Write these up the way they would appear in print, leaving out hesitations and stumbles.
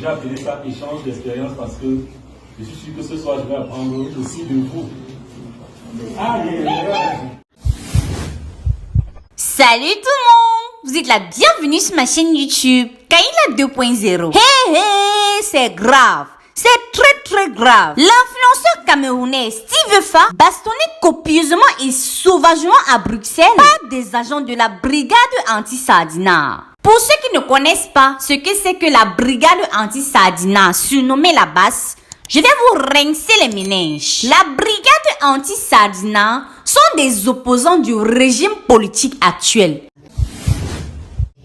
J'ai appelé ça échange d'expérience parce que je suis sûr que ce soir, je vais apprendre aussi de vous. Salut tout le monde! Vous êtes la bienvenue sur ma chaîne YouTube Kaila 2.0. Hey, c'est grave! C'est très grave. L'influenceur camerounais Steve Fa bastonné copieusement et sauvagement à Bruxelles par des agents de la brigade anti-Sardina. Pour ceux qui ne connaissent pas ce que c'est que la brigade anti-Sardina, surnommée la Basse, je vais vous rincer les méninges. La brigade anti-Sardina sont des opposants du régime politique actuel.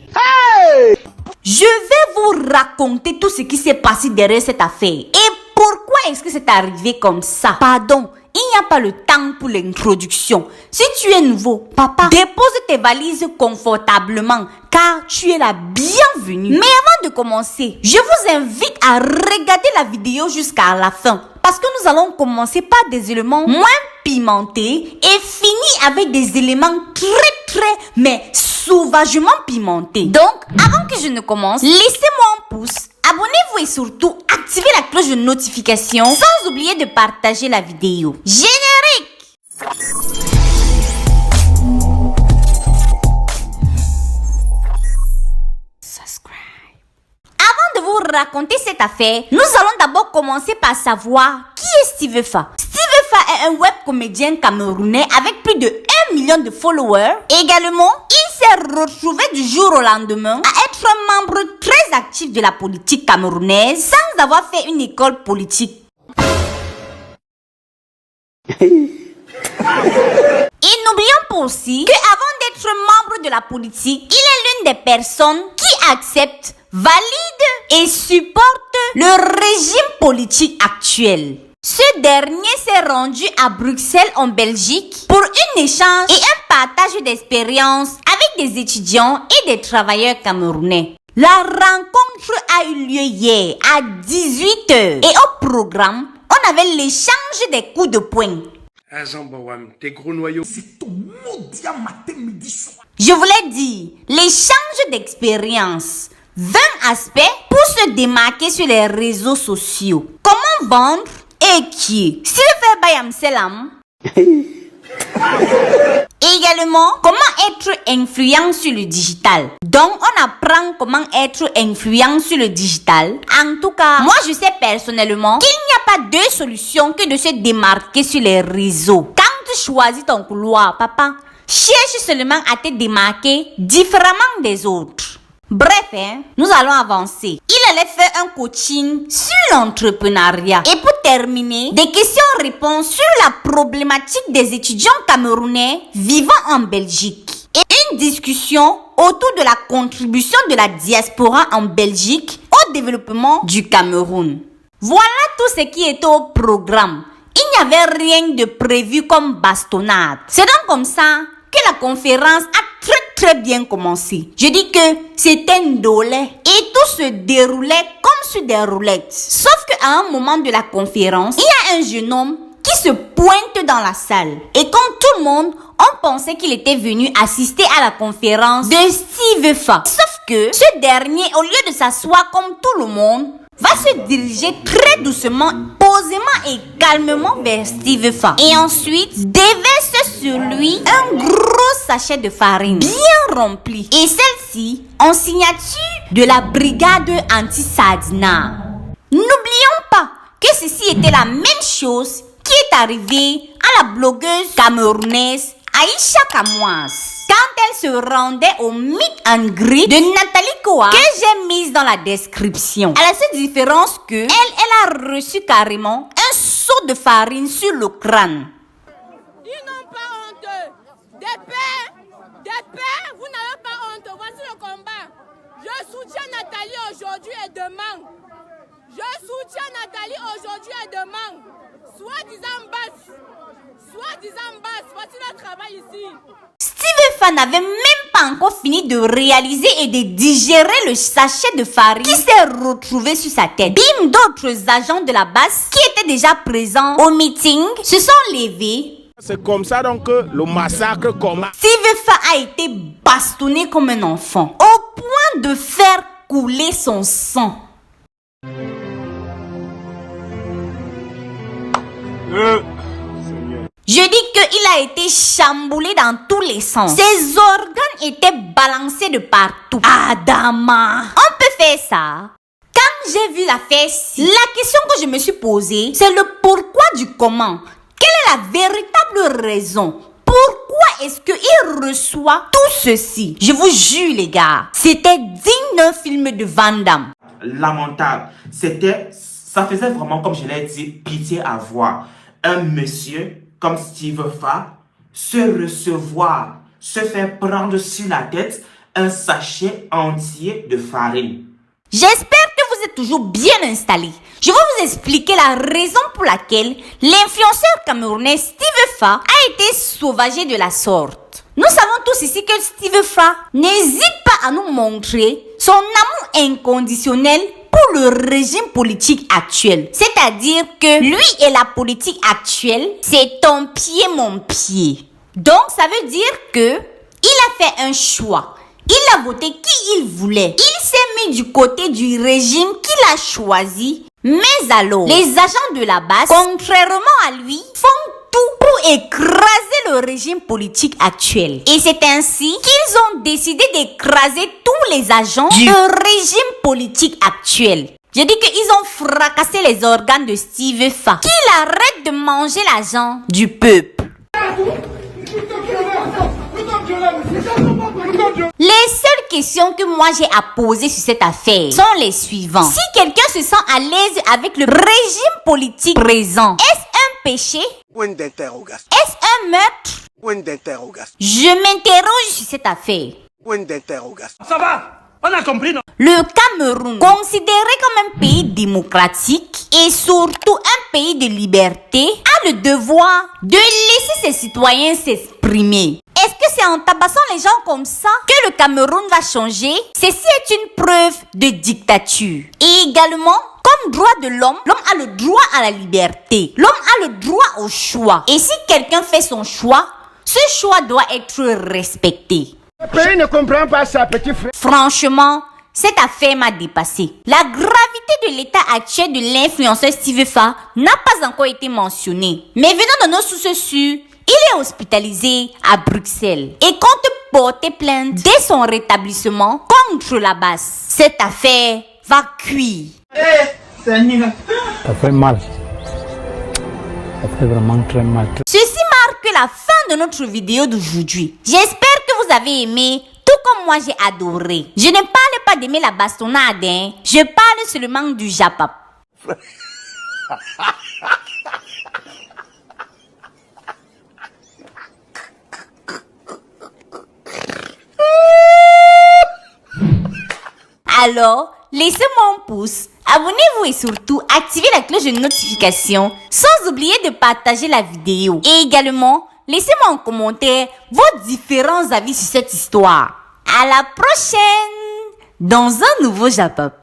Hey! Je vais vous raconter tout ce qui s'est passé derrière cette affaire. Et pourquoi est-ce que c'est arrivé comme ça? Pardon, il n'y a pas le temps pour l'introduction. Si tu es nouveau, papa, dépose tes valises confortablement car tu es la bienvenue. Mais avant de commencer, je vous invite à regarder la vidéo jusqu'à la fin. Parce que nous allons commencer par des éléments moins pimentés et finir avec des éléments mais sauvagement pimentés. Donc, avant que je ne commence, laissez-moi un pouce, abonnez-vous et surtout activez la cloche de notification sans oublier de partager la vidéo. Générique! Subscribe. Avant de vous raconter cette affaire, nous allons d'abord commencer par savoir qui est Steve Fa. Steve Fa est un web comédien camerounais avec plus de 1 million de followers. Également, il s'est retrouvé du jour au lendemain à être un membre très actif de la politique camerounaise sans avoir fait une école politique. Et n'oublions pas aussi qu'avant d'être membre de la politique, il est l'une des personnes qui accepte, valide et supporte le régime politique actuel. Ce dernier s'est rendu à Bruxelles en Belgique pour un échange et un partage d'expériences avec des étudiants et des travailleurs camerounais. La rencontre a eu lieu hier à 18 h et au programme, on avait l'échange des coups de poing. Tes gros noyaux. C'est ton maudit matin, midi, soir. Je voulais dire, l'échange d'expériences. 20 aspects pour se démarquer sur les réseaux sociaux. Comment vendre et qui? Si le fait Bayam Selam. Également, comment être influent sur le digital. Donc, on apprend comment être influent sur le digital. En tout cas, moi je sais personnellement qu'il n'y a pas deux solutions que de se démarquer sur les réseaux. Quand tu choisis ton couloir, papa, cherche seulement à te démarquer différemment des autres. Bref, nous allons avancer. Il allait faire un coaching sur l'entrepreneuriat. Et pour terminer, des questions-réponses sur la problématique des étudiants camerounais vivant en Belgique. Et une discussion autour de la contribution de la diaspora en Belgique au développement du Cameroun. Voilà tout ce qui était au programme. Il n'y avait rien de prévu comme bastonnade. C'est donc comme ça que la conférence a très bien commencé. Je dis que c'était un dolé et tout se déroulait comme sur des roulettes. Sauf qu'à un moment de la conférence, il y a un jeune homme qui se pointe dans la salle. Et comme tout le monde, on pensait qu'il était venu assister à la conférence de Steve Fa. Sauf que ce dernier, au lieu de s'asseoir comme tout le monde, va se diriger très doucement, posément et calmement vers Steve Fa. Et ensuite, déverse sur lui un gros sachet de farine bien rempli. Et celle-ci en signature de la brigade anti-Sardina. N'oublions pas que ceci était la même chose qui est arrivée à la blogueuse camerounaise Aïcha Kamoise quand elle se rendait au meet and greet de Nathalie Koa que j'ai mise dans la description. Elle a cette différence que elle a reçu carrément un seau de farine sur le crâne. Ils n'ont pas honte. Des pères, vous n'avez pas honte. Voici le combat. Je soutiens Nathalie aujourd'hui et demain. Je soutiens Nathalie aujourd'hui et demain. Soi-disant basse. Voici le travail ici. Steve Fa n'avait même pas encore fini de réaliser et de digérer le sachet de farine qui s'est retrouvé sur sa tête. Bim, d'autres agents de la base qui étaient déjà présents au meeting se sont levés. C'est comme ça donc que le massacre commence. Steve Fa a été bastonné comme un enfant au point de faire couler son sang. Je dis qu'il a été chamboulé dans tous les sens. Ses organes étaient balancés de partout. Adama, on peut faire ça? Quand j'ai vu l'affaire, la question que je me suis posée, c'est le pourquoi du comment. Quelle est la véritable raison? Pourquoi est-ce qu'il reçoit tout ceci? Je vous jure les gars, c'était digne d'un film de Van Damme. Lamentable. Ça faisait vraiment, comme je l'ai dit, pitié à voir. Un monsieur comme Steve Fa se recevoir, se faire prendre sur la tête un sachet entier de farine. J'espère que vous êtes toujours bien installés. Je vais vous expliquer la raison pour laquelle l'influenceur camerounais Steve Fa a été sauvagé de la sorte. Nous savons tous ici que Steve Fa n'hésite pas à nous montrer son amour inconditionnel pour le régime politique actuel. C'est-à-dire que lui et la politique actuelle, c'est ton pied, mon pied. Donc, ça veut dire que il a fait un choix. Il a voté qui il voulait. Il s'est mis du côté du régime qu'il a choisi. Mais alors, les agents de la base, contrairement à lui, font tout pour écraser le régime politique actuel. Et c'est ainsi qu'ils ont décidé d'écraser tous les agents du régime politique actuel. Je dis qu'ils ont fracassé les organes de Steve Fa. Qu'il arrête de manger l'argent du peuple. Les seules questions que moi j'ai à poser sur cette affaire sont les suivantes. Si quelqu'un se sent à l'aise avec le régime politique présent, est-ce un péché? Point d'interrogation. Est-ce un meurtre? Point d'interrogation. Je m'interroge sur cette affaire. Point d'interrogation. Ça va? On a compris, non? Le Cameroun, considéré comme un pays démocratique et surtout un pays de liberté, a le devoir de laisser ses citoyens s'exprimer. Est-ce que c'est en tabassant les gens comme ça que le Cameroun va changer? Ceci est une preuve de dictature. Et également, comme droit de l'homme a le droit à la liberté. L'homme a le droit au choix. Et si quelqu'un fait son choix, ce choix doit être respecté. Le pays ne comprend pas ça, petit frère. Franchement, cette affaire m'a dépassé. La gravité de l'état actuel de l'influenceur Steve Fa n'a pas encore été mentionnée. Mais venant de nos sources sûres, il est hospitalisé à Bruxelles et compte porter plainte dès son rétablissement contre la base. Cette affaire va cuire. Ça fait mal. Ça fait vraiment très mal. Ceci marque la fin de notre vidéo d'aujourd'hui. J'espère que vous avez aimé, tout comme moi j'ai adoré. Je ne parle pas d'aimer la bastonnade, hein. Je parle seulement du japap. Alors, laissez-moi un pouce, abonnez-vous et surtout activez la cloche de notification sans oublier de partager la vidéo. Et également, laissez-moi en commentaire vos différents avis sur cette histoire. À la prochaine dans un nouveau Japap.